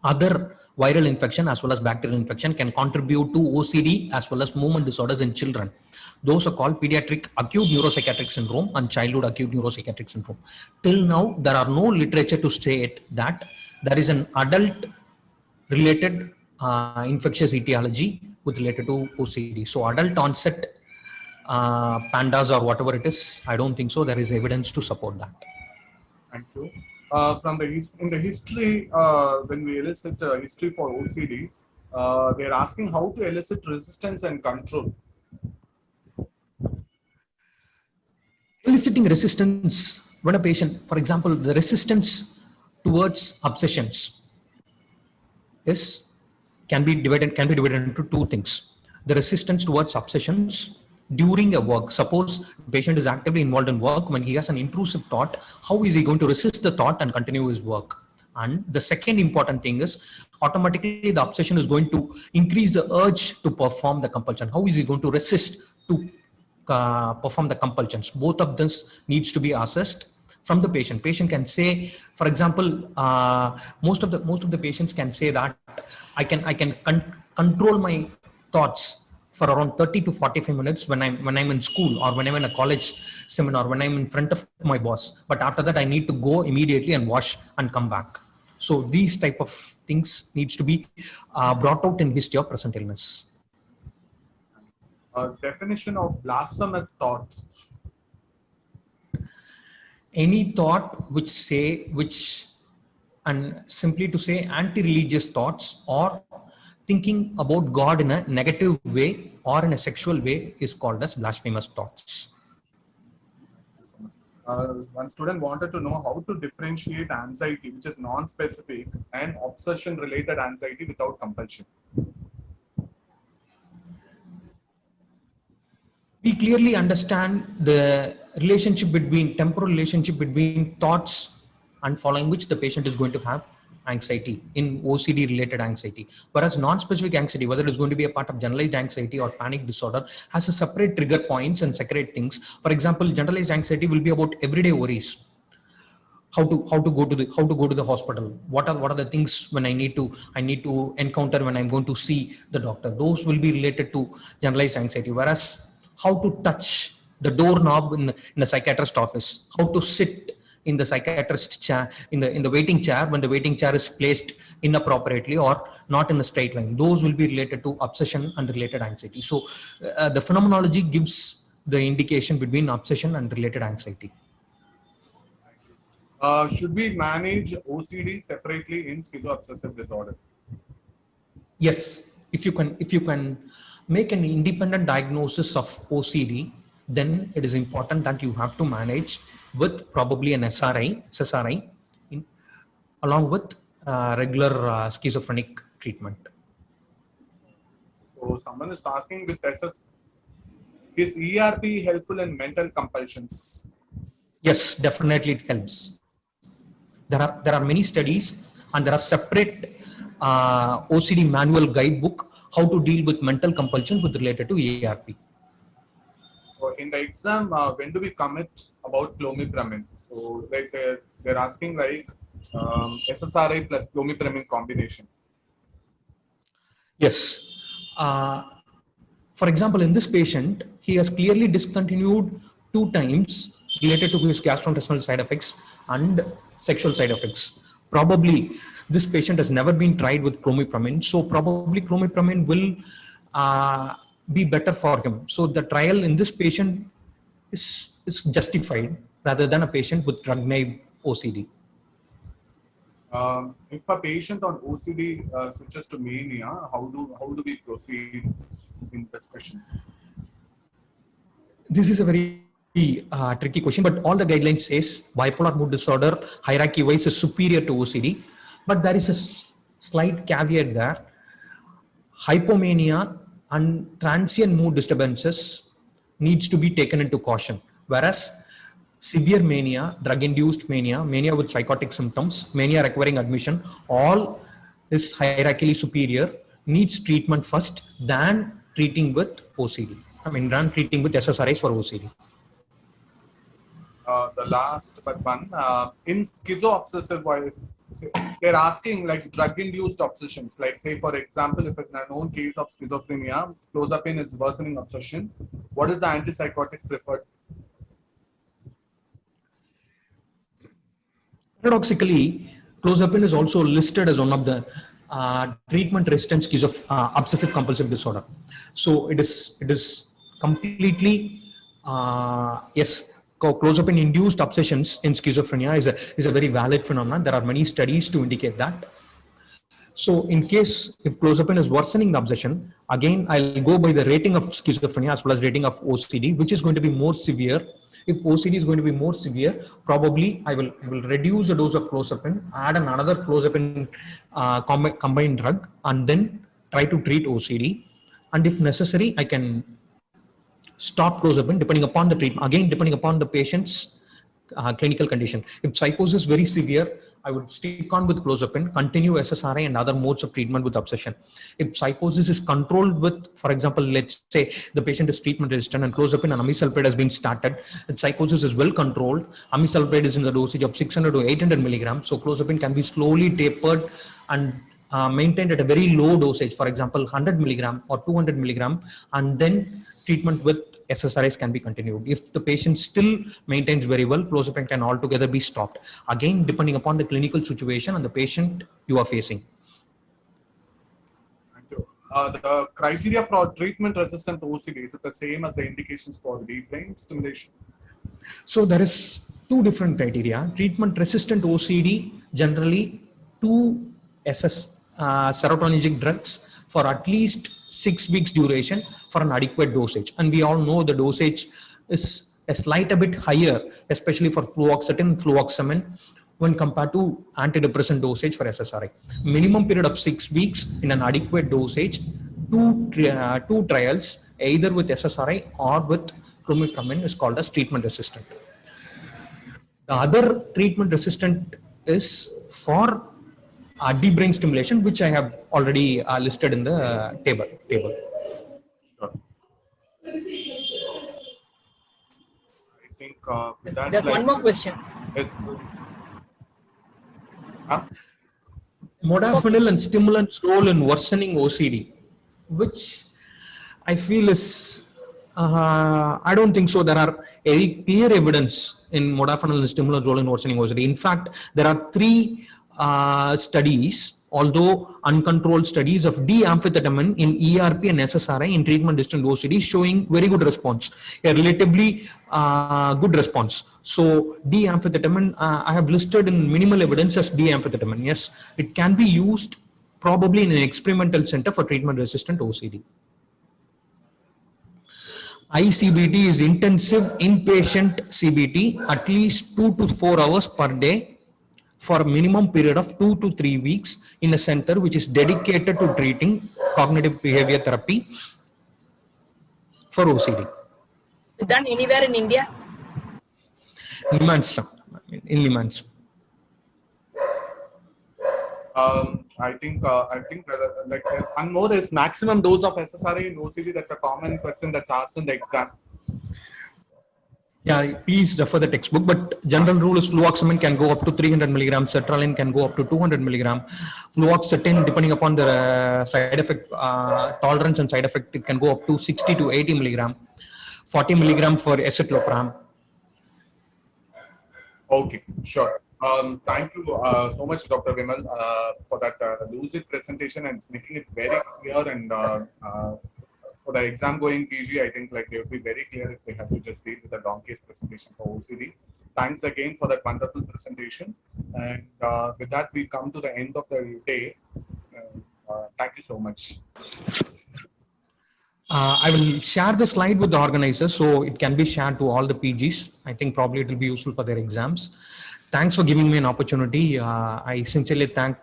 [SPEAKER 2] other viral infection as well as bacterial infection can contribute to OCD as well as movement disorders in children. Those are called pediatric acute neuropsychiatric syndrome and childhood acute neuropsychiatric syndrome. Till now, there are no literature to state that there is an adult related infectious etiology with related to OCD. So adult onset PANDAS or whatever it is, I don't think so. There is evidence to support that.
[SPEAKER 4] Thank you. In the history, when we elicit history for OCD, they're asking how to elicit resistance and control.
[SPEAKER 2] Eliciting resistance when a patient, for example, the resistance towards obsessions can be divided into 2 things. The resistance towards obsessions during a work. Suppose the patient is actively involved in work. When he has an intrusive thought, how is he going to resist the thought and continue his work? And the second important thing is automatically the obsession is going to increase the urge to perform the compulsion. How is he going to resist to perform the compulsions? Both of this needs to be assessed from the patient. Patient can say, for example, most of the patients can say that I can control my thoughts for around 30 to 45 minutes when I'm in school or when I'm in a college seminar, when I'm in front of my boss. But after that, I need to go immediately and wash and come back. So these type of things needs to be brought out in history of present illness.
[SPEAKER 4] Definition of blasphemous thought.
[SPEAKER 2] Any thought and simply to say anti-religious thoughts or thinking about God in a negative way or in a sexual way is called as blasphemous thoughts.
[SPEAKER 4] One student wanted to know how to differentiate anxiety, which is non-specific, and obsession-related anxiety without compulsion.
[SPEAKER 2] We clearly understand the temporal relationship between thoughts and following which the patient is going to have anxiety in OCD related anxiety. Whereas non-specific anxiety, whether it's going to be a part of generalized anxiety or panic disorder, has a separate trigger points and separate things. For example, generalized anxiety will be about everyday worries. How to go to the hospital. What are the things when I need to encounter when I'm going to see the doctor. Those will be related to generalized anxiety. Whereas how to touch the doorknob in a psychiatrist office, how to sit in the psychiatrist chair, in the waiting chair, when the waiting chair is placed inappropriately or not in a straight line. Those will be related to obsession and related anxiety. So the phenomenology gives the indication between obsession and related anxiety.
[SPEAKER 4] Should we manage OCD separately in schizoobsessive disorder?
[SPEAKER 2] Yes, if you can make an independent diagnosis of OCD, then it is important that you have to manage with probably an SSRI along with regular schizophrenic treatment.
[SPEAKER 4] So someone is asking with is ERP helpful in mental compulsions?
[SPEAKER 2] Yes, definitely it helps. There are many studies, and there are separate OCD manual guidebook how to deal with mental compulsion with related to ERP.
[SPEAKER 4] So in the exam, when do we commit about clomipramine? So like they're asking like SSRI plus clomipramine combination.
[SPEAKER 2] Yes. For example, in this patient, he has clearly discontinued 2 times related to his gastrointestinal side effects and sexual side effects. Probably this patient has never been tried with clomipramine, so probably clomipramine will be better for him. So the trial in this patient is justified rather than a patient with drug-naive OCD.
[SPEAKER 4] If a patient on OCD switches to mania, how do we proceed in discussion?
[SPEAKER 2] This is a very tricky question, but all the guidelines says bipolar mood disorder hierarchy wise is superior to OCD, but there is a slight caveat there. Hypomania and transient mood disturbances needs to be taken into caution, whereas severe mania, drug-induced mania, mania with psychotic symptoms, mania requiring admission, all is hierarchically superior, needs treatment first than treating with OCD. Than treating with SSRIs for OCD.
[SPEAKER 4] The last but one, in schizoobsessive, they're asking like drug-induced obsessions. Like say, for example, if in a known case of schizophrenia, clozapine is worsening obsession, what is the antipsychotic preferred?
[SPEAKER 2] Paradoxically, clozapine is also listed as one of the treatment-resistant obsessive compulsive disorder. So it is completely yes. Clozapine-induced obsessions in schizophrenia is a very valid phenomenon. There are many studies to indicate that. So in case if clozapine is worsening the obsession, again I'll go by the rating of schizophrenia as well as rating of OCD, which is going to be more severe. If OCD is going to be more severe, probably I will reduce the dose of clozapine, add another clozapine combined drug, and then try to treat OCD. And if necessary, I can stop clozapine depending upon the treatment, again depending upon the patient's clinical condition. If psychosis is very severe, I would stick on with clozapine, continue SSRI and other modes of treatment with obsession. If psychosis is controlled with, for example, let's say the patient is treatment resistant and clozapine and amisulpride has been started, and psychosis is well controlled, amisulpride is in the dosage of 600 to 800 milligrams, so clozapine can be slowly tapered and maintained at a very low dosage, for example 100 milligram or 200 milligram, and then treatment with SSRIs can be continued. If the patient still maintains very well, clozapine can altogether be stopped, again depending upon the clinical situation and the patient you are facing.
[SPEAKER 4] Thank you. The criteria for treatment-resistant OCD, is it the same as the indications for deep brain stimulation?
[SPEAKER 2] So there is 2 different criteria. Treatment-resistant OCD, generally 2 serotonergic drugs for at least 6 weeks duration for an adequate dosage. And we all know the dosage is a slight a bit higher, especially for fluoxetine, fluoxamine, when compared to antidepressant dosage for SSRI. Minimum period of 6 weeks in an adequate dosage, 2 trials, either with SSRI or with clomipramine, is called as treatment resistant. The other treatment resistant is for deep brain stimulation, which I have already listed in the table.
[SPEAKER 4] Sure. I think
[SPEAKER 5] there's one more question.
[SPEAKER 4] Yes.
[SPEAKER 2] Modafinil and stimulants role in worsening OCD, which I feel is I don't think so. There are very clear evidence in modafinil and stimulant role in worsening OCD. In fact, there are 3 studies, although uncontrolled studies, of D-amphetamine in ERP and SSRI in treatment-resistant OCD showing very good response, a relatively good response. So D-amphetamine, I have listed in minimal evidence as D-amphetamine. Yes, it can be used probably in an experimental center for treatment-resistant OCD. ICBT is intensive inpatient CBT, at least 2 to 4 hours per day for a minimum period of 2 to 3 weeks in a center which is dedicated to treating cognitive behavior therapy for OCD.
[SPEAKER 5] Done anywhere in India?
[SPEAKER 2] Limanslam, in Limanslam.
[SPEAKER 4] I think like there's one more is maximum dose of SSRI in OCD. That's a common question that's asked in the exam.
[SPEAKER 2] Yeah, please refer the textbook, but general rule is fluoxamine can go up to 300 milligrams, sertraline can go up to 200 milligram. Fluoxetine, depending upon the side effect, tolerance and side effect, it can go up to 60 to 80 milligram, 40 milligram for escitalopram.
[SPEAKER 4] Okay, sure. Thank you so much, Dr. Vimal, for that lucid presentation and making it very clear. And for the exam going PG, I think like they would be very clear if they have to just deal with the long case presentation for OCD. Thanks again for that wonderful presentation. And with that, we come to the end of the day. Thank you so much.
[SPEAKER 2] I will share the slide with the organizers so it can be shared to all the PGs. I think probably it will be useful for their exams. Thanks for giving me an opportunity. I sincerely thank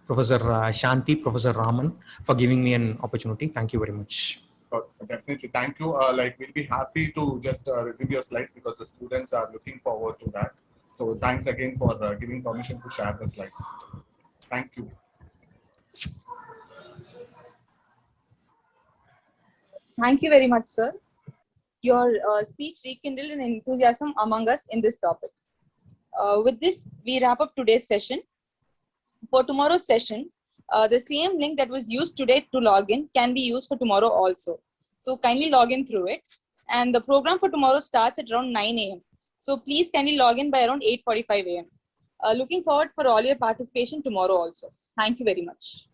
[SPEAKER 2] Professor Shanti, Professor Raman for giving me an opportunity. Thank you very much.
[SPEAKER 4] Definitely. Thank you. Like we'll be happy to just receive your slides because the students are looking forward to that. So thanks again for giving permission to share the slides. Thank you.
[SPEAKER 1] Thank you very much, sir. Your speech rekindled an enthusiasm among us in this topic. With this, we wrap up today's session. For tomorrow's session, the same link that was used today to log in can be used for tomorrow also. So kindly log in through it. And the program for tomorrow starts at around 9 a.m. So please kindly log in by around 8:45 a.m. Looking forward for all your participation tomorrow also. Thank you very much.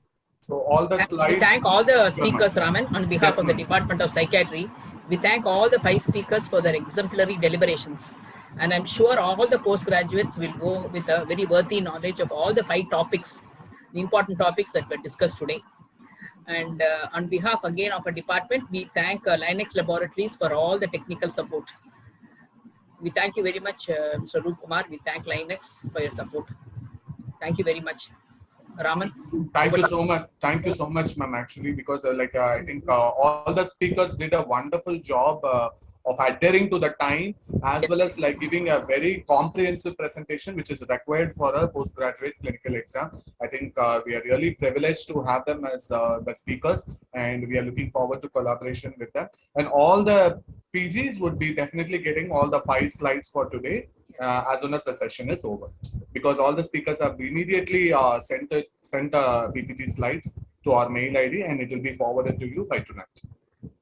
[SPEAKER 4] So all the slides.
[SPEAKER 5] We thank all the speakers, Raman, on behalf of the Department of Psychiatry. We thank all the 5 speakers for their exemplary deliberations. And I'm sure all the postgraduates will go with a very worthy knowledge of all the 5 topics, the important topics that were discussed today. And on behalf again of our department, we thank Linux Laboratories for all the technical support. We thank you very much, Mr. Roop Kumar. We thank Linux for your support. Thank you very much. Raman.
[SPEAKER 4] Thank you so much. Thank you so much, ma'am, actually, because I think all the speakers did a wonderful job of adhering to the time as well as like giving a very comprehensive presentation which is required for a postgraduate clinical exam. I think we are really privileged to have them as the speakers, and we are looking forward to collaboration with them. And all the PGs would be definitely getting all the 5 slides for today as soon as the session is over, because all the speakers have immediately sent PPT slides to our mail ID and it will be forwarded to you by tonight.